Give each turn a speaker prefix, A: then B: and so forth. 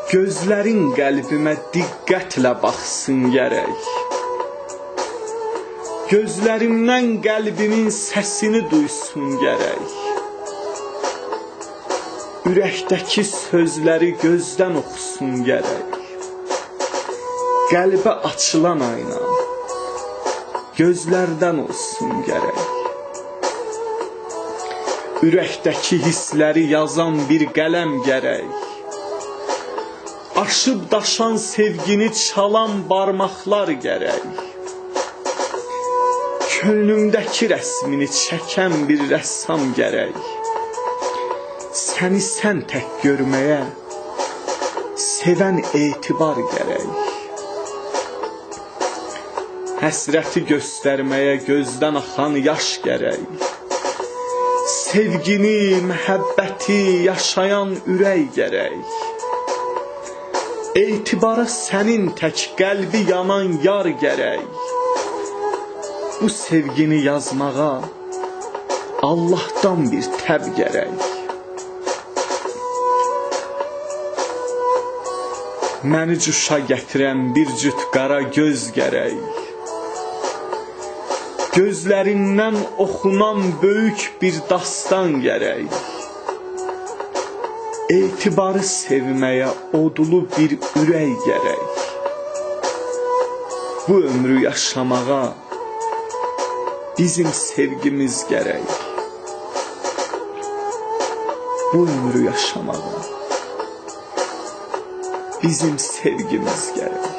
A: Gözlərin qəlbimə diqqətlə baxsın gərək. Gözlərimdən qəlbimin səsini duysun gərək. Ürəkdəki sözləri gözdən oxusun gərək. Qəlbə açılan ayna gözlərdən olsun gərək. Ürəkdəki hissləri yazan bir qələm gərək. Aşıb daşan sevgini çalan barmaqlar gərək. Könlümdəki rəsmini çəkən bir rəssam gərək. Səni sən tək görməyə sevən etibar gərək. Həsrəti göstərməyə gözdən axan yaş gərək. Sevgini, məhəbbəti yaşayan ürək gərək. Etibara sənin tək qəlbi yanan yar gərək. Bu sevgini yazmağa Allahdan bir təb gərək. Məni cuşa gətirən bir cüt qara göz gərək. Gözlərindən oxunan böyük bir dastan gərək. Etibarı sevməyə odlu bir ürək gərək. Bu ömrü yaşamağa bizim sevgimiz gərək. Bu ömrü yaşamağa bizim sevgimiz gərək.